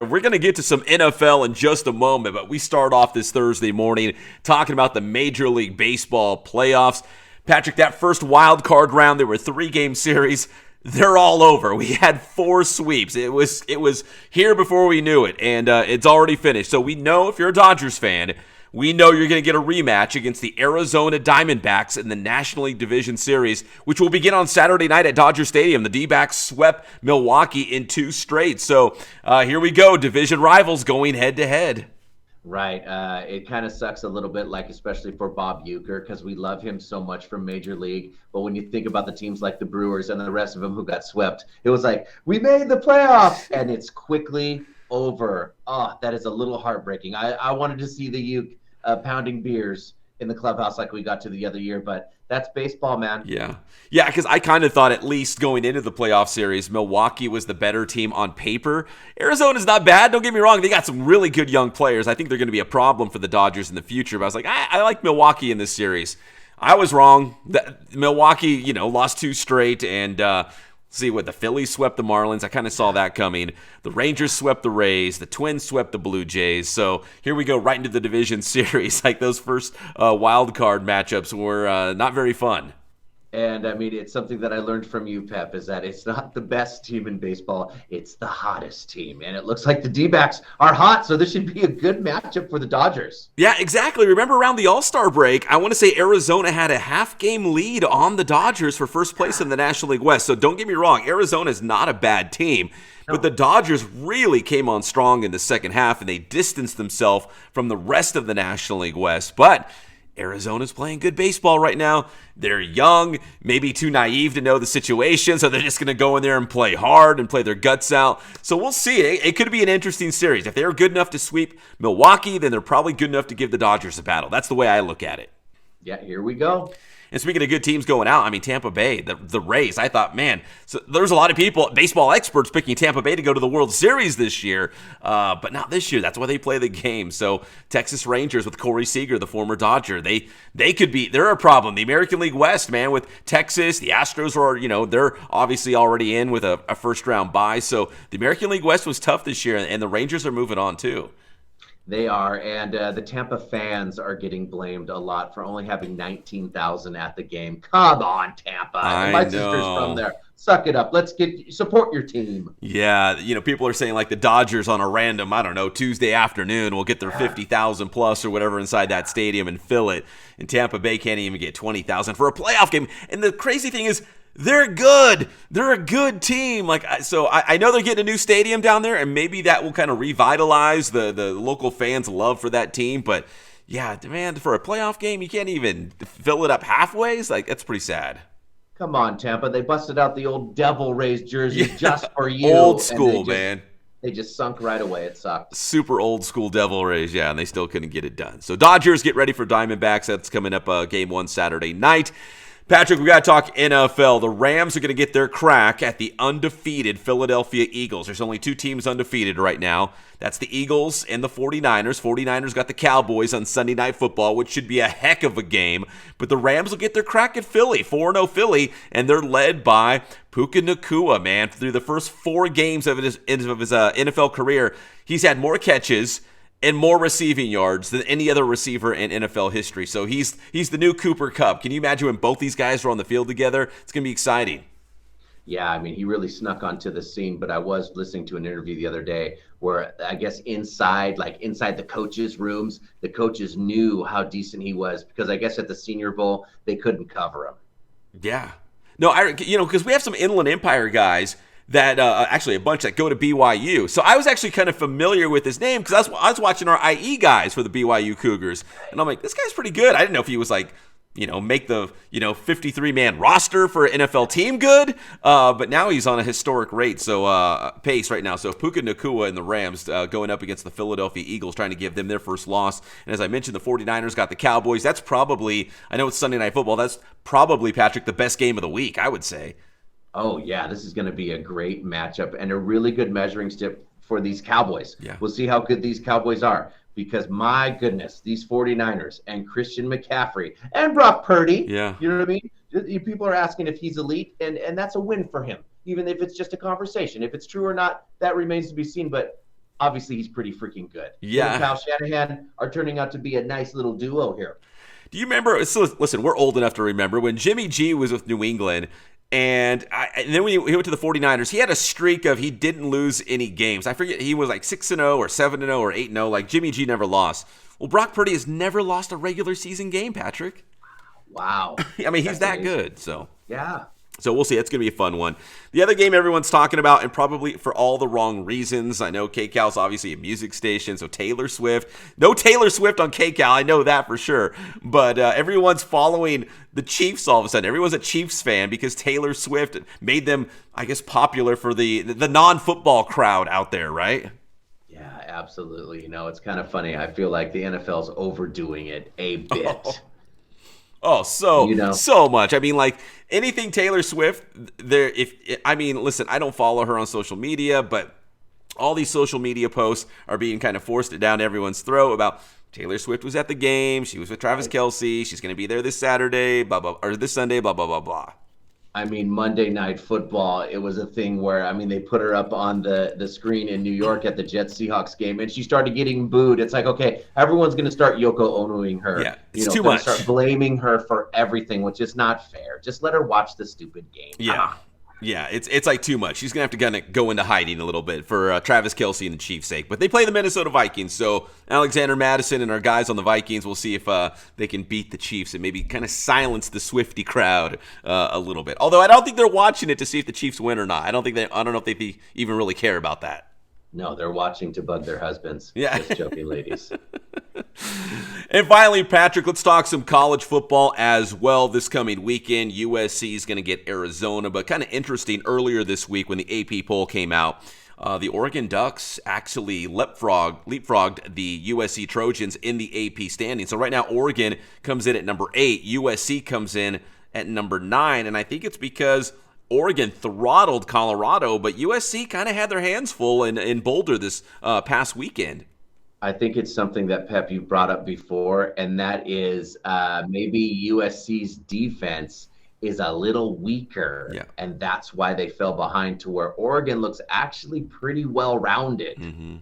We're going to get to some NFL in just a moment, but we start off this Thursday morning talking about the Major League Baseball playoffs. Patrick, that first wild card round, there were 3-game series. They're all over. We had 4 sweeps. It was here before we knew it, and it's already finished. So we know if you're a Dodgers fan, we know you're going to get a rematch against the Arizona Diamondbacks in the National League Division Series, which will begin on Saturday night at Dodger Stadium. The D-backs swept Milwaukee in 2 straight. So here we go, division rivals going head-to-head. Right. It kind of sucks a little bit, like especially for Bob Uecker, because we love him so much from Major League. But when you think about the teams like the Brewers and the rest of them who got swept, it was like, we made the playoffs, and it's quickly over. Oh, that is a little heartbreaking. I wanted to see the Uke pounding beers in the clubhouse like we got to the other year, but that's baseball, man. Yeah, because I kind of thought at least going into the playoff series, Milwaukee was the better team on paper. Arizona's not bad, don't get me wrong. They got some really good young players. I think they're going to be a problem for the Dodgers in the future, but I was like, I like Milwaukee in this series. I was wrong. Milwaukee, lost 2 straight, and see what the Phillies swept the Marlins. I kind of saw that coming. The Rangers swept the Rays. The Twins swept the Blue Jays. So here we go right into the division series. Like those first wild card matchups were not very fun. And I mean, it's something that I learned from you, Pep, is that it's not the best team in baseball. It's the hottest team. And it looks like the D-backs are hot, so this should be a good matchup for the Dodgers. Yeah, exactly. Remember around the All-Star break, I want to say Arizona had a half-game lead on the Dodgers for first place in the National League West. So don't get me wrong, Arizona is not a bad team. But the Dodgers really came on strong in the second half, and they distanced themselves from the rest of the National League West. But Arizona's playing good baseball right now. They're young, maybe too naive to know the situation, so they're just going to go in there and play hard and play their guts out. So we'll see. It could be an interesting series. If they're good enough to sweep Milwaukee, then they're probably good enough to give the Dodgers a battle. That's the way I look at it. Yeah, here we go. And speaking of good teams going out, I mean, Tampa Bay, the Rays, I thought, man, so there's a lot of people, baseball experts, picking Tampa Bay to go to the World Series this year, but not this year. That's why they play the game. So Texas Rangers with Corey Seager, the former Dodger, they're a problem. The American League West, man, with Texas, the Astros are, they're obviously already in with a first-round bye. So the American League West was tough this year, and the Rangers are moving on too. They are, and the Tampa fans are getting blamed a lot for only having 19,000 at the game. Come on, Tampa. My sister's from there. Suck it up. Let's support your team. Yeah, people are saying like the Dodgers on a random, I don't know, Tuesday afternoon will get their 50,000 plus or whatever inside that stadium and fill it. And Tampa Bay can't even get 20,000 for a playoff game. And the crazy thing is, they're good. They're a good team. So I know they're getting a new stadium down there, and maybe that will kind of revitalize the local fans' love for that team. But yeah, man, for a playoff game, you can't even fill it up halfway. That's pretty sad. Come on, Tampa. They busted out the old Devil Rays jersey just for you. Old school, man. They just sunk right away. It sucked. Super old school Devil Rays, yeah, and they still couldn't get it done. So Dodgers, get ready for Diamondbacks. That's coming up game 1 Saturday night. Patrick, we got to talk NFL. The Rams are going to get their crack at the undefeated Philadelphia Eagles. There's only 2 teams undefeated right now. That's the Eagles and the 49ers. 49ers got the Cowboys on Sunday Night Football, which should be a heck of a game. But the Rams will get their crack at Philly, 4-0 Philly, and they're led by Puka Nacua, man. Through the first 4 games of his NFL career, he's had more catches and more receiving yards than any other receiver in NFL history. So he's the new Cooper Kupp. Can you imagine when both these guys are on the field together? It's going to be exciting. Yeah, I mean, he really snuck onto the scene, but I was listening to an interview the other day where I guess inside the coaches' rooms, the coaches knew how decent he was because I guess at the Senior Bowl, they couldn't cover him. Yeah. No, because we have some Inland Empire guys that actually a bunch that go to BYU. So I was actually kind of familiar with his name because I was watching our IE guys for the BYU Cougars. And I'm like, this guy's pretty good. I didn't know if he was like, make the, 53-man roster for an NFL team good. But now he's on a historic rate, so pace right now. So Puka Nacua and the Rams going up against the Philadelphia Eagles, trying to give them their first loss. And as I mentioned, the 49ers got the Cowboys. That's probably, I know it's Sunday Night Football, that's probably, Patrick, the best game of the week, I would say. Oh, yeah, this is going to be a great matchup and a really good measuring stick for these Cowboys. Yeah. We'll see how good these Cowboys are because, my goodness, these 49ers and Christian McCaffrey and Brock Purdy, you know what I mean? People are asking if he's elite, and that's a win for him, even if it's just a conversation. If it's true or not, that remains to be seen. But obviously he's pretty freaking good. Yeah. Him and Kyle Shanahan are turning out to be a nice little duo here. Do you remember? So listen, we're old enough to remember when Jimmy G was with New England. And then when he went to the 49ers, he had a streak of he didn't lose any games. I forget, he was like 6-0 or 7-0 or 8-0. Like Jimmy G never lost. Well, Brock Purdy has never lost a regular season game, Patrick. Wow. I mean, he's that good. So yeah. So we'll see. It's going to be a fun one. The other game everyone's talking about, and probably for all the wrong reasons. I know KCAL's obviously a music station, so Taylor Swift. No Taylor Swift on KCAL. I know that for sure. But everyone's following the Chiefs all of a sudden. Everyone's a Chiefs fan because Taylor Swift made them, I guess, popular for the non-football crowd out there, right? Yeah, absolutely. It's kind of funny. I feel like the NFL's overdoing it a bit. Oh, so much. I mean, like anything Taylor Swift, listen, I don't follow her on social media, but all these social media posts are being kind of forced down everyone's throat about Taylor Swift was at the game, she was with Travis Kelce, she's going to be there this Saturday, blah blah, or this Sunday, blah blah blah blah. I mean, Monday Night Football, it was a thing where, they put her up on the screen in New York at the Jets-Seahawks game, and she started getting booed. It's like, okay, everyone's going to start Yoko Onoing her. Yeah, it's too much. Start blaming her for everything, which is not fair. Just let her watch the stupid game. Yeah. Yeah, it's like too much. She's going to have to kind of go into hiding a little bit for Travis Kelce and the Chiefs' sake. But they play the Minnesota Vikings, so Alexander Madison and our guys on the Vikings will see if they can beat the Chiefs and maybe kind of silence the Swiftie crowd a little bit. Although I don't think they're watching it to see if the Chiefs win or not. I don't know if they even really care about that. No, they're watching to bug their husbands. Yeah. Just joking, ladies. And finally, Patrick, let's talk some college football as well this coming weekend. USC is going to get Arizona, but kind of interesting, earlier this week when the AP poll came out, the Oregon Ducks actually leapfrogged the USC Trojans in the AP standing. So right now, Oregon comes in at number 8. USC comes in at number 9, and I think it's because Oregon throttled Colorado, but USC kind of had their hands full in Boulder this past weekend. I think it's something that, Pep, you've brought up before, and that is maybe USC's defense is a little weaker, and that's why they fell behind to where Oregon looks actually pretty well-rounded. Mm-hmm.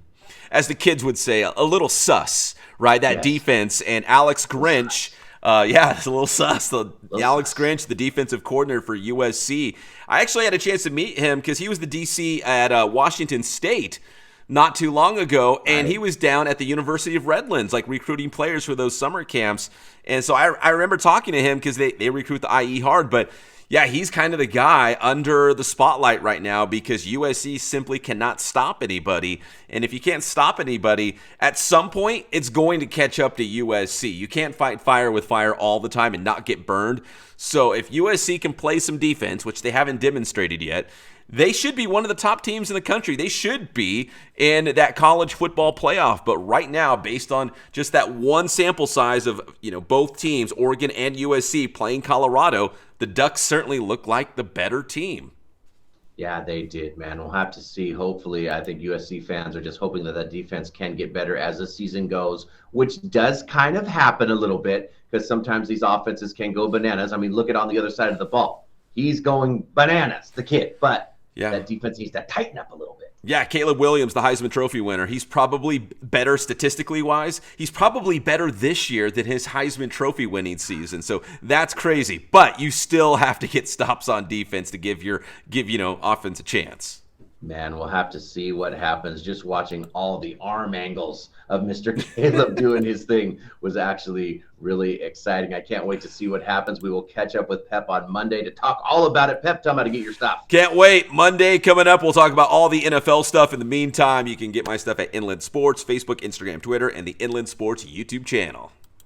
As the kids would say, a little sus, right? That defense, and Alex Grinch, it's a little sus. Alex Grinch, the defensive coordinator for USC. I actually had a chance to meet him because he was the DC at Washington State not too long ago, and he was down at the University of Redlands, like recruiting players for those summer camps. And so I remember talking to him because they recruit the IE hard. But yeah, he's kind of the guy under the spotlight right now because USC simply cannot stop anybody. And if you can't stop anybody, at some point, it's going to catch up to USC. You can't fight fire with fire all the time and not get burned. So if USC can play some defense, which they haven't demonstrated yet, they should be one of the top teams in the country. They should be in that college football playoff. But right now, based on just that one sample size of both teams, Oregon and USC playing Colorado, the Ducks certainly look like the better team. Yeah, they did, man. We'll have to see. Hopefully, I think USC fans are just hoping that defense can get better as the season goes, which does kind of happen a little bit because sometimes these offenses can go bananas. I mean, look at on the other side of the ball. He's going bananas, the kid, but that defense needs to tighten up a little bit. Yeah, Caleb Williams, the Heisman Trophy winner, he's probably better statistically wise. He's probably better this year than his Heisman Trophy winning season. So that's crazy. But you still have to get stops on defense to give offense a chance. Man, we'll have to see what happens. Just watching all the arm angles of Mr. Caleb doing his thing was actually really exciting. I can't wait to see what happens. We will catch up with Pep on Monday to talk all about it. Pep, tell me how to get your stuff. Can't wait. Monday coming up. We'll talk about all the NFL stuff. In the meantime, you can get my stuff at Inland Sports, Facebook, Instagram, Twitter, and the Inland Sports YouTube channel.